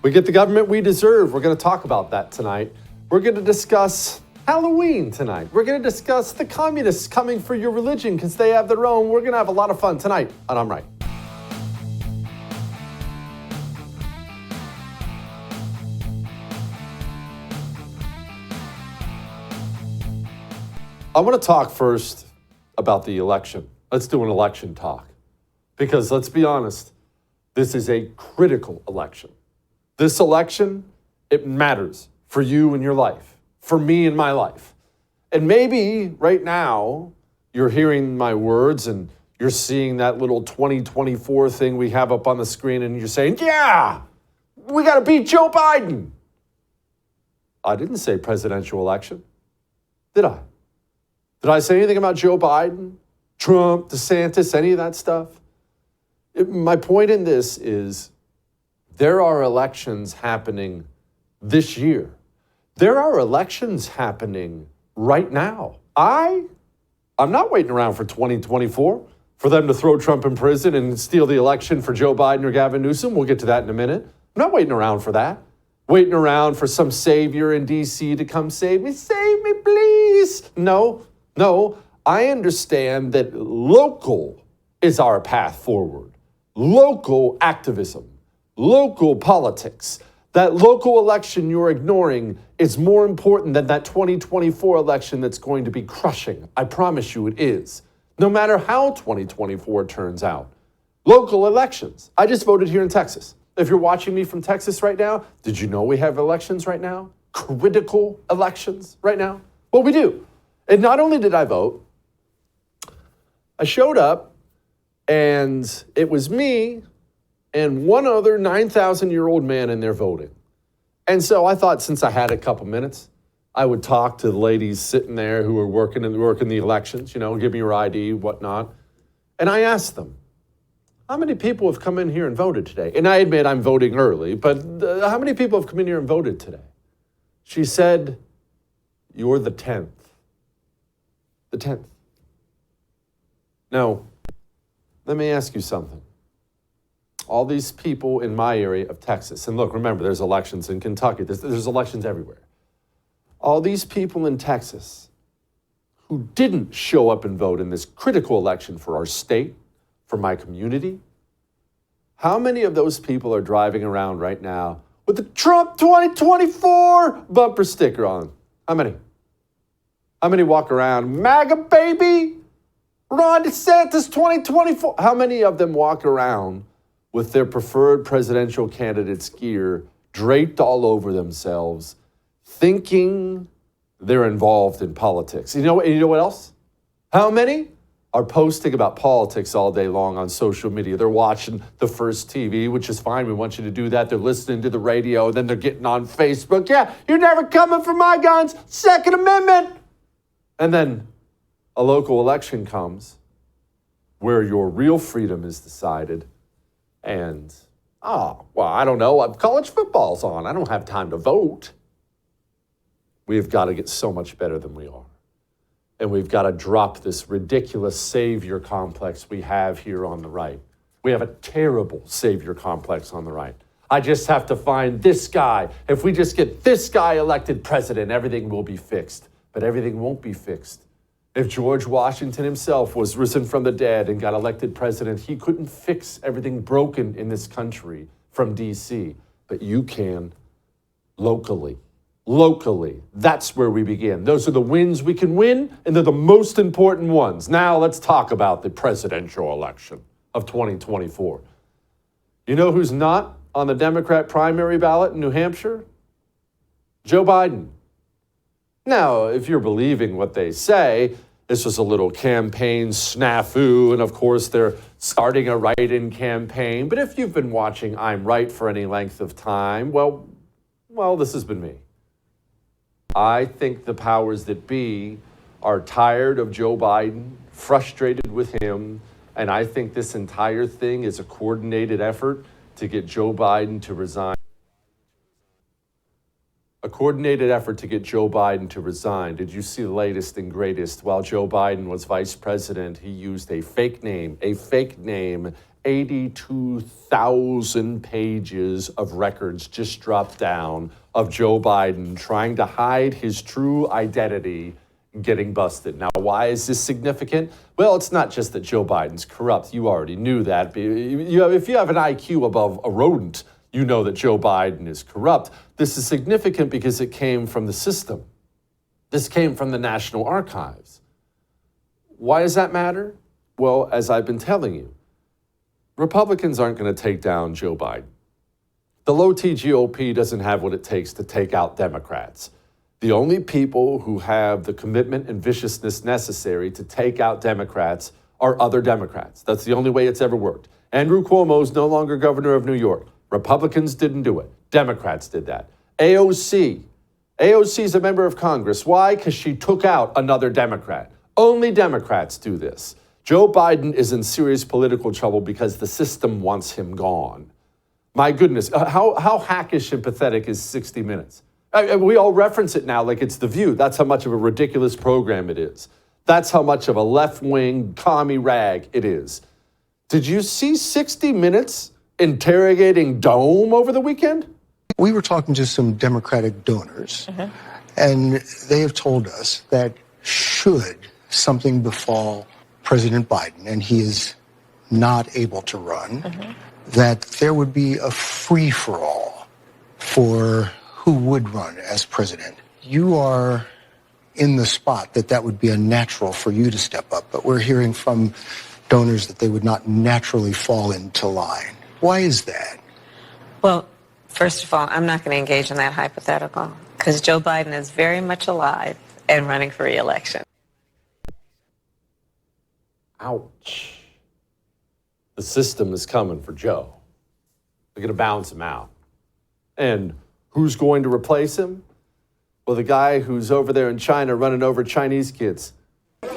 We get the government we deserve. We're going to talk about that tonight. We're going to discuss Halloween tonight. We're going to discuss the communists coming for your religion because they have their own. We're going to have a lot of fun tonight on I'm Right. I want to talk first about the election. Let's do an election talk. Because let's be honest, this is a critical election. This election, it matters for you and your life, for me and my life. And maybe right now, you're hearing my words and you're seeing that little 2024 thing we have up on the screen and you're saying, yeah, we got to beat Joe Biden. I didn't say presidential election, did I? Did I say anything about Joe Biden, Trump, DeSantis, any of that stuff? My point in this is there are elections happening this year. There are elections happening right now. I'm not waiting around for 2024 for them to throw Trump in prison and steal the election for Joe Biden or Gavin Newsom. We'll get to that in a minute. I'm not waiting around for that. Waiting around for some savior in D.C. to come save me, please. No, I understand that local is our path forward. Local activism, local politics. That local election you're ignoring is more important than that 2024 election that's going to be crushing. I promise you it is. No matter how 2024 turns out. Local elections. I just voted here in Texas. If you're watching me from Texas right now, did you know we have elections right now? Critical elections right now? Well, we do. And not only did I vote, I showed up and it was me and one other 9,000-year-old man in there voting. And so I thought since I had a couple minutes, I would talk to the ladies sitting there who are working the elections, give me your ID, whatnot. And I asked them, how many people have come in here and voted today? And I admit I'm voting early, but how many people have come in here and voted today? She said, you're the 10th. The 10th. Now, let me ask you something. All these people in my area of Texas, and look, remember, there's elections in Kentucky. There's elections everywhere. All these people in Texas who didn't show up and vote in this critical election for our state, for my community, how many of those people are driving around right now with the Trump 2024 bumper sticker on? How many? How many walk around, MAGA baby, Ron DeSantis 2024? How many of them walk around with their preferred presidential candidate's gear draped all over themselves, thinking they're involved in politics? You know what else? How many are posting about politics all day long on social media? They're watching the First TV, which is fine. We want you to do that. They're listening to the radio. Then they're getting on Facebook. Yeah, you're never coming for my guns. Second Amendment. And then a local election comes where your real freedom is decided. And, I don't know. College football's on. I don't have time to vote. We've got to get so much better than we are. And we've got to drop this ridiculous savior complex we have here on the right. We have a terrible savior complex on the right. I just have to find this guy. If we just get this guy elected president, everything will be fixed. But everything won't be fixed. If George Washington himself was risen from the dead and got elected president, he couldn't fix everything broken in this country from D.C. But you can locally. Locally, that's where we begin. Those are the wins we can win, and they're the most important ones. Now let's talk about the presidential election of 2024. You know who's not on the Democrat primary ballot in New Hampshire? Joe Biden. Now, if you're believing what they say, this was a little campaign snafu, and of course they're starting a write-in campaign. But if you've been watching I'm Right for any length of time, well, this has been me. I think the powers that be are tired of Joe Biden, frustrated with him, and I think this entire thing is a coordinated effort to get Joe Biden to resign. A coordinated effort to get Joe Biden to resign. Did you see the latest and greatest? While Joe Biden was vice president, he used a fake name, 82,000 pages of records just dropped down of Joe Biden trying to hide his true identity, getting busted. Now, why is this significant? Well, it's not just that Joe Biden's corrupt. You already knew that. If you have an IQ above a rodent, you know that Joe Biden is corrupt. This is significant because it came from the system. This came from the National Archives. Why does that matter? Well, as I've been telling you, Republicans aren't going to take down Joe Biden. The low-T GOP doesn't have what it takes to take out Democrats. The only people who have the commitment and viciousness necessary to take out Democrats are other Democrats. That's the only way it's ever worked. Andrew Cuomo is no longer governor of New York. Republicans didn't do it. Democrats did that. AOC is a member of Congress. Why? Because she took out another Democrat. Only Democrats do this. Joe Biden is in serious political trouble because the system wants him gone. My goodness, how hackish and pathetic is 60 Minutes? We all reference it now like it's The View. That's how much of a ridiculous program it is. That's how much of a left-wing commie rag it is. Did you see 60 Minutes interrogating Dome over the weekend? We were talking to some Democratic donors, and they have told us that should something befall President Biden and he is not able to run, that there would be a free-for-all for who would run as president. You are in the spot that would be unnatural for you to step up, but we're hearing from donors that they would not naturally fall into line. Why is that? Well, first of all, I'm not going to engage in that hypothetical because Joe Biden is very much alive and running for re-election. Ouch. The system is coming for Joe. They're going to bounce him out. And who's going to replace him? Well, the guy who's over there in China running over Chinese kids. I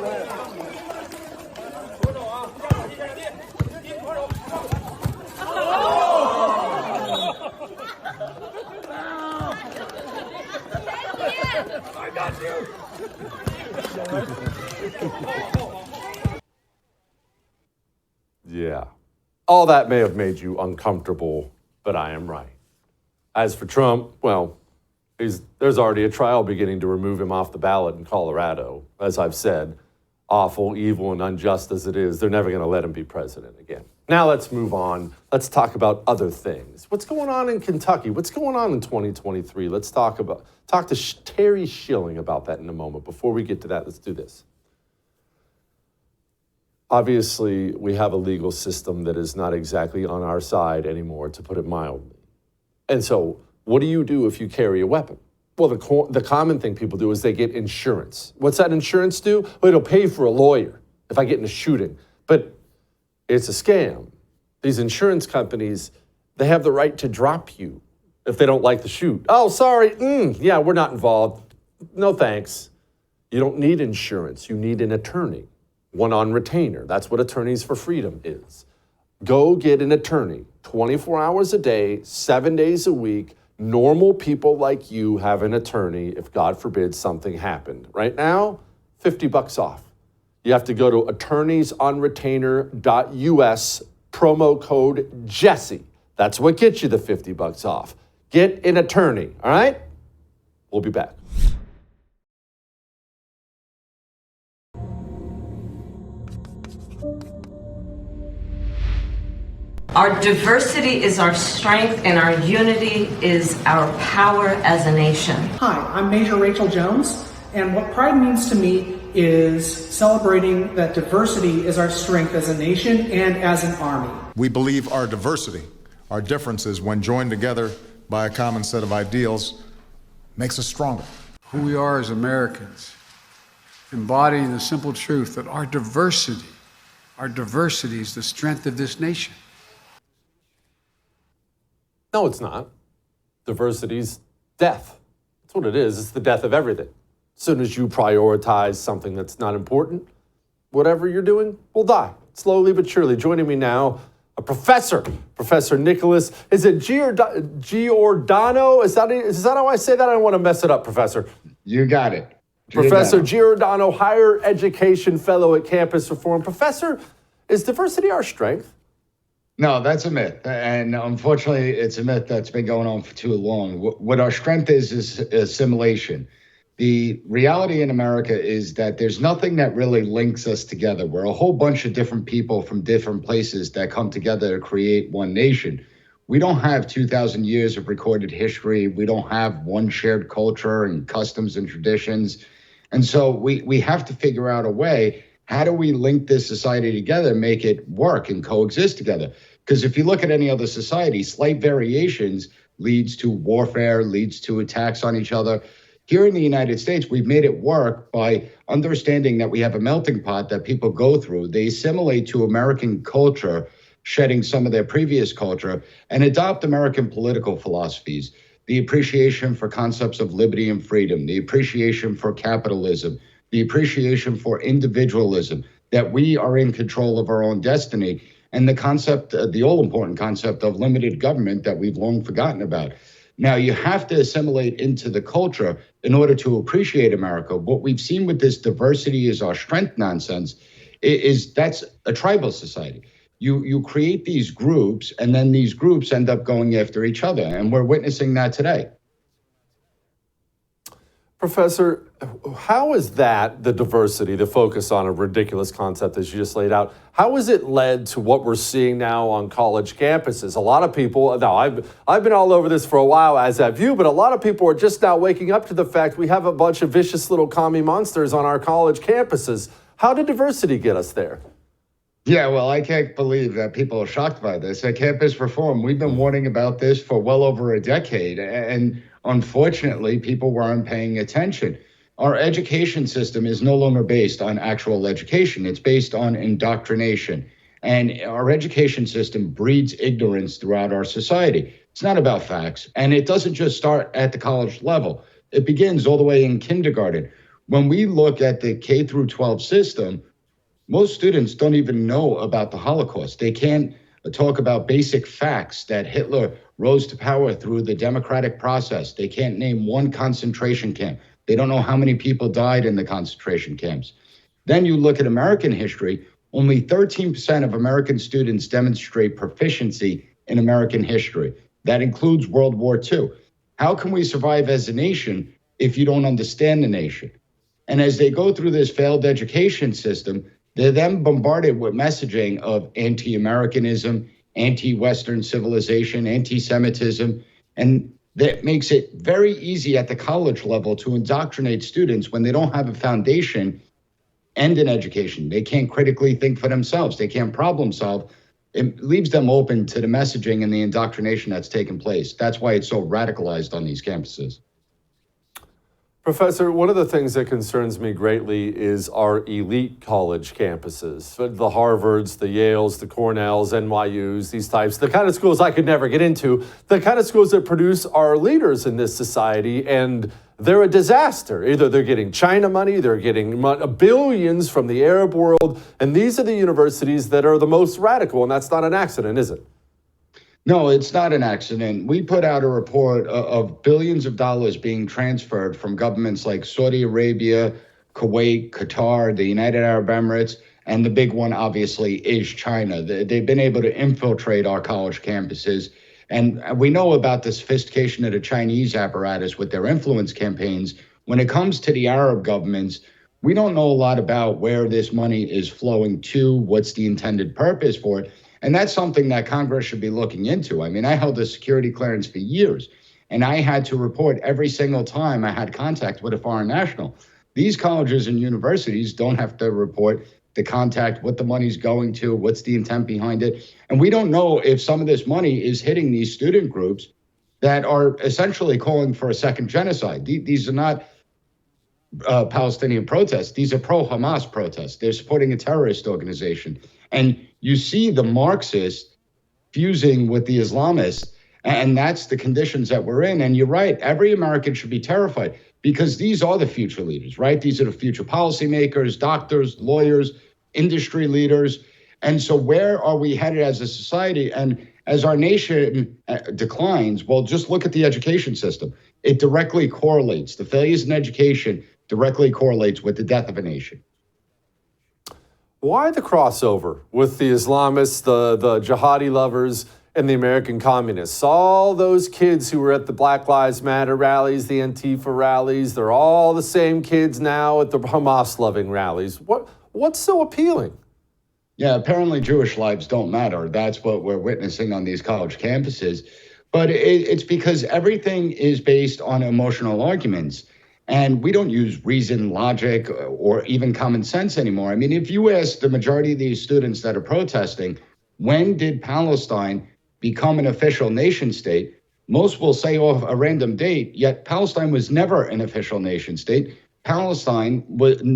got you. Yeah. All that may have made you uncomfortable, but I am right. As for Trump, well, there's already a trial beginning to remove him off the ballot in Colorado. As I've said, awful, evil, and unjust as it is, they're never going to let him be president again. Now let's move on. Let's talk about other things. What's going on in Kentucky? What's going on in 2023? Let's talk to Terry Schilling about that in a moment. Before we get to that, let's do this. Obviously, we have a legal system that is not exactly on our side anymore, to put it mildly. And so what do you do if you carry a weapon? Well, the common thing people do is they get insurance. What's that insurance do? Well, it'll pay for a lawyer if I get in a shooting. But it's a scam. These insurance companies, they have the right to drop you if they don't like the shoot. Oh, sorry. Yeah, we're not involved. No, thanks. You don't need insurance. You need an attorney, one on retainer. That's what Attorneys for Freedom is. Go get an attorney 24 hours a day, 7 days a week. Normal people like you have an attorney if, God forbid, something happened. Right now, $50 off. You have to go to attorneysonretainer.us, promo code Jesse. That's what gets you the $50 off. Get an attorney, all right? We'll be back. Our diversity is our strength and our unity is our power as a nation. Hi, I'm Major Rachel Jones, and what Pride means to me is celebrating that diversity is our strength as a nation and as an army. We believe our diversity, our differences, when joined together by a common set of ideals, makes us stronger. Who we are as Americans, embodying the simple truth that our diversity is the strength of this nation. No, it's not. Diversity's death. That's what it is. It's the death of everything. As soon as you prioritize something that's not important, whatever you're doing will die, slowly but surely. Joining me now, a professor, Professor Nicholas. Is it Giordano? Is that how I say that? I don't want to mess it up, Professor. You got it. Professor Giordano, Higher Education Fellow at Campus Reform. Professor, is diversity our strength? No, that's a myth. And unfortunately, it's a myth that's been going on for too long. What our strength is assimilation. The reality in America is that there's nothing that really links us together. We're a whole bunch of different people from different places that come together to create one nation. We don't have 2,000 years of recorded history. We don't have one shared culture and customs and traditions. And so we have to figure out a way. How do we link this society together, make it work and coexist together? Because if you look at any other society, slight variations leads to warfare, leads to attacks on each other. Here in the United States, we've made it work by understanding that we have a melting pot that people go through. They assimilate to American culture, shedding some of their previous culture, and adopt American political philosophies. The appreciation for concepts of liberty and freedom, the appreciation for capitalism, the appreciation for individualism, that we are in control of our own destiny, and the concept, the all-important concept of limited government that we've long forgotten about. Now, you have to assimilate into the culture in order to appreciate America. What we've seen with this diversity is our strength nonsense is that's a tribal society. You create these groups, and then these groups end up going after each other, and we're witnessing that today. Professor, how is that, the diversity, the focus on a ridiculous concept as you just laid out, how has it led to what we're seeing now on college campuses? A lot of people, now I've been all over this for a while, as have you, but a lot of people are just now waking up to the fact we have a bunch of vicious little commie monsters on our college campuses. How did diversity get us there? Yeah, well, I can't believe that people are shocked by this. At Campus Reform, we've been warning about this for well over a decade, and unfortunately, people weren't paying attention. Our education system is no longer based on actual education. It's based on indoctrination. And our education system breeds ignorance throughout our society. It's not about facts. And it doesn't just start at the college level. It begins all the way in kindergarten. When we look at the K through 12 system, most students don't even know about the Holocaust. They can't talk about basic facts that Hitler rose to power through the democratic process. They can't name one concentration camp. They don't know how many people died in the concentration camps. Then you look at American history, only 13% of American students demonstrate proficiency in American history. That includes World War II. How can we survive as a nation if you don't understand the nation? And as they go through this failed education system, they're then bombarded with messaging of anti-Americanism, anti-Western civilization, anti-Semitism, and that makes it very easy at the college level to indoctrinate students when they don't have a foundation and an education. They can't critically think for themselves. They can't problem solve. It leaves them open to the messaging and the indoctrination that's taken place. That's why it's so radicalized on these campuses. Professor, one of the things that concerns me greatly is our elite college campuses, the Harvards, the Yales, the Cornells, NYUs, these types, the kind of schools I could never get into, the kind of schools that produce our leaders in this society, and they're a disaster. Either they're getting China money, they're getting billions from the Arab world, and these are the universities that are the most radical, and that's not an accident, is it? No, it's not an accident. We put out a report of billions of dollars being transferred from governments like Saudi Arabia, Kuwait, Qatar, the United Arab Emirates, and the big one, obviously, is China. They've been able to infiltrate our college campuses. And we know about the sophistication of the Chinese apparatus with their influence campaigns. When it comes to the Arab governments, we don't know a lot about where this money is flowing to, what's the intended purpose for it. And that's something that Congress should be looking into. I mean, I held a security clearance for years, and I had to report every single time I had contact with a foreign national. These colleges and universities don't have to report the contact, what the money's going to, what's the intent behind it. And we don't know if some of this money is hitting these student groups that are essentially calling for a second genocide. These are not Palestinian protests. These are pro-Hamas protests. They're supporting a terrorist organization. And you see the Marxists fusing with the Islamists, and that's the conditions that we're in. And you're right, every American should be terrified because these are the future leaders, right? These are the future policymakers, doctors, lawyers, industry leaders. And so where are we headed as a society? And as our nation declines, well, just look at the education system. It directly correlates. The failures in education directly correlates with the death of a nation. Why the crossover with the Islamists, the jihadi lovers, and the American communists? All those kids who were at the Black Lives Matter rallies, the Antifa rallies, they're all the same kids now at the Hamas-loving rallies. What's so appealing? Yeah, apparently Jewish lives don't matter. That's what we're witnessing on these college campuses. But it's because everything is based on emotional arguments. And we don't use reason, logic, or even common sense anymore. I mean, if you ask the majority of these students that are protesting, when did Palestine become an official nation state? Most will say off a random date, yet Palestine was never an official nation state. Palestine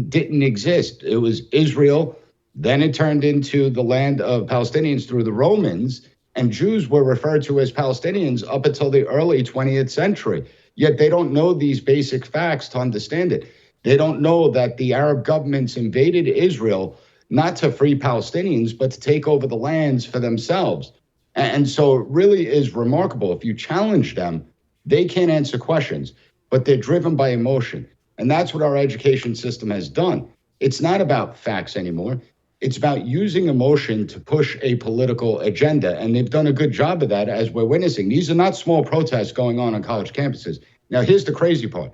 didn't exist. It was Israel. Then it turned into the land of Palestinians through the Romans, and Jews were referred to as Palestinians up until the early 20th century. Yet they don't know these basic facts to understand it. They don't know that the Arab governments invaded Israel not to free Palestinians, but to take over the lands for themselves. And so it really is remarkable. If you challenge them, they can't answer questions, but they're driven by emotion. And that's what our education system has done. It's not about facts anymore. It's about using emotion to push a political agenda. And they've done a good job of that, as we're witnessing. These are not small protests going on college campuses. Now, here's the crazy part.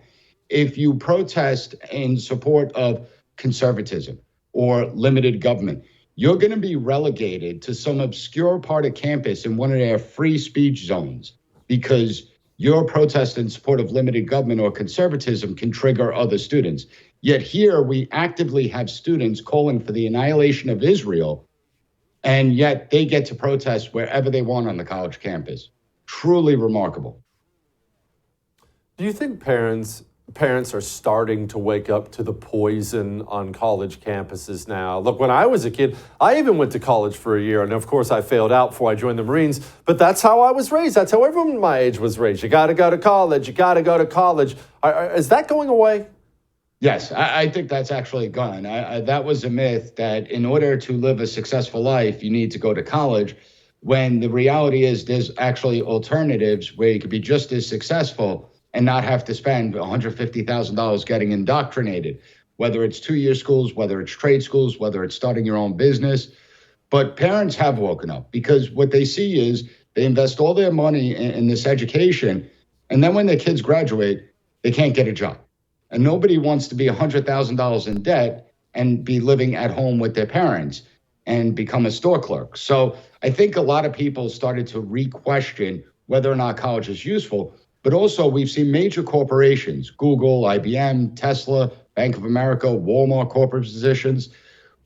If you protest in support of conservatism or limited government, you're going to be relegated to some obscure part of campus in one of their free speech zones, because your protest in support of limited government or conservatism can trigger other students. Yet here we actively have students calling for the annihilation of Israel, and yet they get to protest wherever they want on the college campus. Truly remarkable. Do you think parents are starting to wake up to the poison on college campuses now? Look, when I was a kid, I even went to college for a year, and of course I failed out before I joined the Marines, but that's how I was raised. That's how everyone my age was raised. You got to go to college. You got to go to college. Is that going away? Yes, I think that's actually gone. That was a myth that in order to live a successful life, you need to go to college, when the reality is there's actually alternatives where you could be just as successful and not have to spend $150,000 getting indoctrinated, whether it's two-year schools, whether it's trade schools, whether it's starting your own business. But parents have woken up, because what they see is they invest all their money in this education, and then when their kids graduate, they can't get a job. And nobody wants to be $100,000 in debt and be living at home with their parents and become a store clerk. So I think a lot of people started to re-question whether or not college is useful. But also we've seen major corporations, Google, IBM, Tesla, Bank of America, Walmart corporate positions.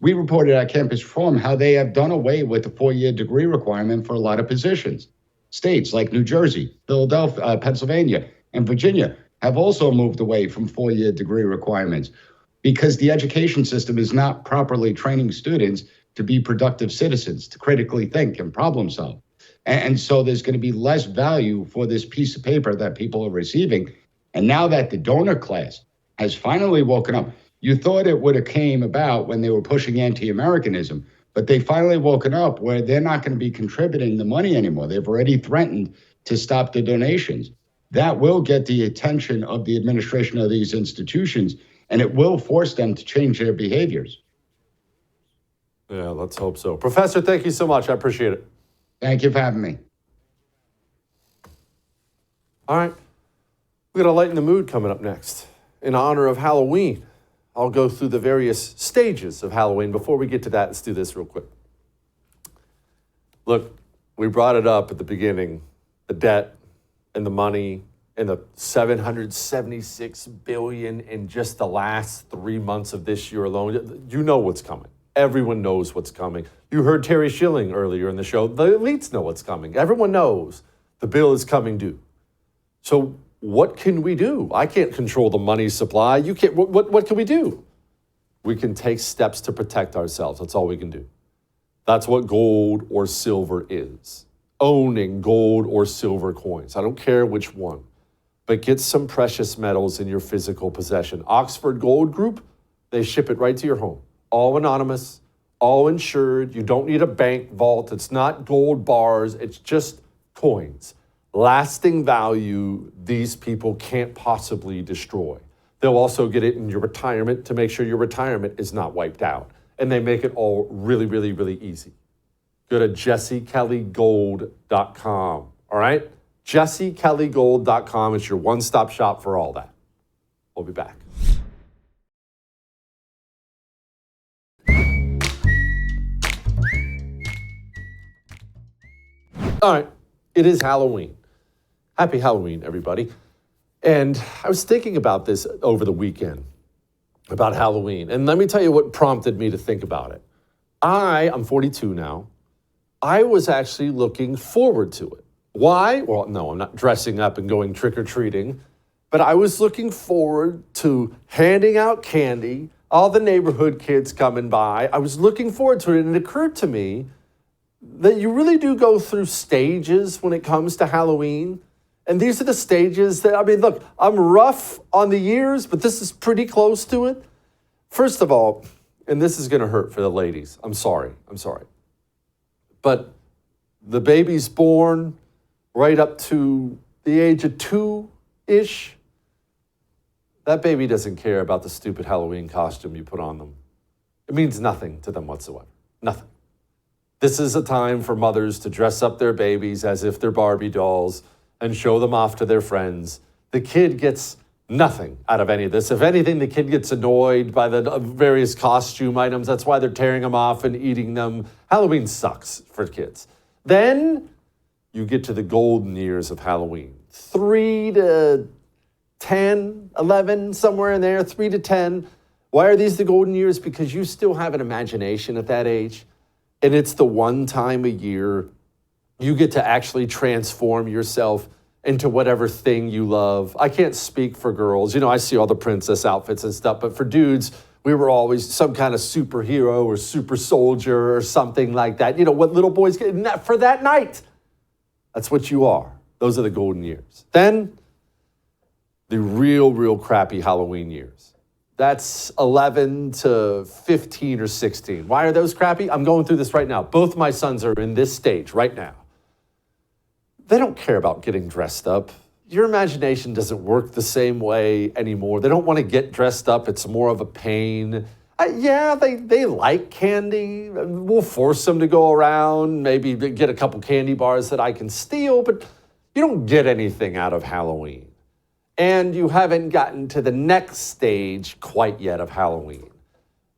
We reported at Campus Reform how they have done away with the 4-year degree requirement for a lot of positions. States like New Jersey, Philadelphia, Pennsylvania, and Virginia have also moved away from 4-year degree requirements, because the education system is not properly training students to be productive citizens, to critically think and problem solve. And so there's going to be less value for this piece of paper that people are receiving. And now that the donor class has finally woken up, you thought it would have came about when they were pushing anti-Americanism, but they finally woken up where they're not going to be contributing the money anymore. They've already threatened to stop the donations. That will get the attention of the administration of these institutions, and it will force them to change their behaviors. Yeah, let's hope so. Professor, thank you so much. I appreciate it. Thank you for having me. All right. We're going to lighten the mood coming up next. In honor of Halloween, I'll go through the various stages of Halloween. Before we get to that, let's do this real quick. Look, we brought it up at the beginning, the debt and the money and the $776 billion in just the last 3 months of this year alone. You know what's coming. Everyone knows what's coming. You heard Terry Schilling earlier in the show. The elites know what's coming. Everyone knows the bill is coming due. So what can we do? I can't control the money supply. You can't. What can we do? We can take steps to protect ourselves. That's all we can do. That's what gold or silver is. Owning gold or silver coins. I don't care which one. But get some precious metals in your physical possession. Oxford Gold Group, they ship it right to your home. All anonymous, all insured. You don't need a bank vault. It's not gold bars. It's just coins. Lasting value these people can't possibly destroy. They'll also get it in your retirement to make sure your retirement is not wiped out. and they make it all really, really, really easy. Go to jessekellygold.com, all right? jessekellygold.com is your one-stop shop for all that. We'll be back. All right, it is Halloween. Happy Halloween, everybody. And I was thinking about this over the weekend, about Halloween. And let me tell you what prompted me to think about it. I'm 42 now. I was actually looking forward to it. Why? Well, no, I'm not dressing up and going trick-or-treating, but I was looking forward to handing out candy, all the neighborhood kids coming by. I was looking forward to it, and it occurred to me that you really do go through stages when it comes to Halloween. And these are the stages that, I mean, look, I'm rough on the years, but this is pretty close to it. First of all, and this is going to hurt for the ladies. I'm sorry. But the baby's born right up to the age of 2-ish. That baby doesn't care about the stupid Halloween costume you put on them. It means nothing to them whatsoever. Nothing. This is a time for mothers to dress up their babies as if they're Barbie dolls and show them off to their friends. The kid gets nothing out of any of this. If anything, the kid gets annoyed by the various costume items. That's why they're tearing them off and eating them. Halloween sucks for kids. Then you get to the golden years of Halloween. 3 to 10, 11, somewhere in there, 3 to 10. Why are these the golden years? Because you still have an imagination at that age. And it's the one time a year you get to actually transform yourself into whatever thing you love. I can't speak for girls. You know, I see all the princess outfits and stuff, but for dudes, we were always some kind of superhero or super soldier or something like that. You know, what little boys get for that night. That's what you are. Those are the golden years. Then the real crappy Halloween years. That's 11 to 15 or 16. Why are those crappy? I'm going through this right now. Both my sons are in this stage right now. They don't care about getting dressed up. Your imagination doesn't work the same way anymore. They don't want to get dressed up. It's more of a pain. They like candy. We'll force them to go around, maybe get a couple candy bars that I can steal, but you don't get anything out of Halloween. And you haven't gotten to the next stage quite yet of Halloween,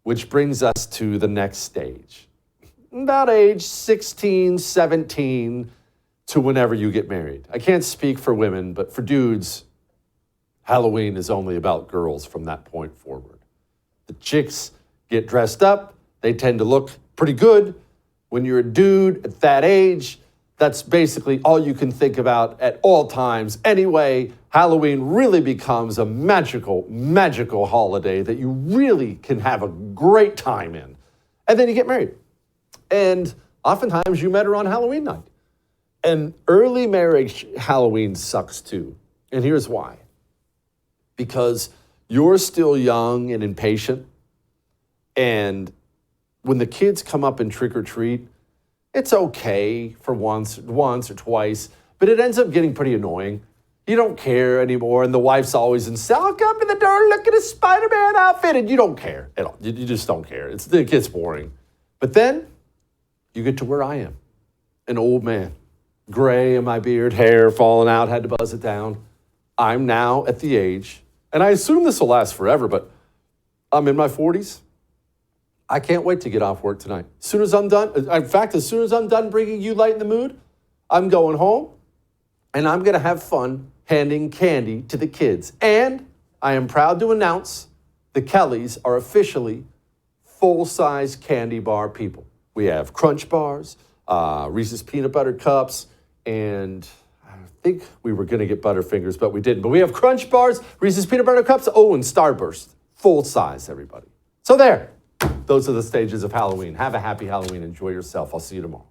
which brings us to the next stage. About age 16, 17 to whenever you get married. I can't speak for women, but for dudes, Halloween is only about girls from that point forward. The chicks get dressed up. They tend to look pretty good. When you're a dude at that age, that's basically all you can think about at all times. Anyway, Halloween really becomes a magical holiday that you really can have a great time in. And then you get married. And oftentimes you met her on Halloween night. And early marriage Halloween sucks too. And here's why. Because you're still young and impatient. And when the kids come up and trick or treat, it's okay for once or twice, but it ends up getting pretty annoying. You don't care anymore, and the wife's always inside. I'll come in the door, look at a Spider-Man outfit, and you don't care at all. You just don't care. It gets boring. But then you get to where I am, an old man, gray in my beard, hair falling out, had to buzz it down. I'm now at the age, and I assume this will last forever, but I'm in my 40s. I can't wait to get off work tonight. As soon as I'm done, in fact, as soon as I'm done bringing you light in the mood, I'm going home and I'm going to have fun handing candy to the kids. And I am proud to announce the Kellys are officially full-size candy bar people. We have Crunch Bars, Reese's Peanut Butter Cups, and I think we were going to get Butterfingers, but we didn't. But we have Crunch Bars, Reese's Peanut Butter Cups, and Starburst. Full-size, everybody. So there. Those are the stages of Halloween. Have a happy Halloween. Enjoy yourself. I'll see you tomorrow.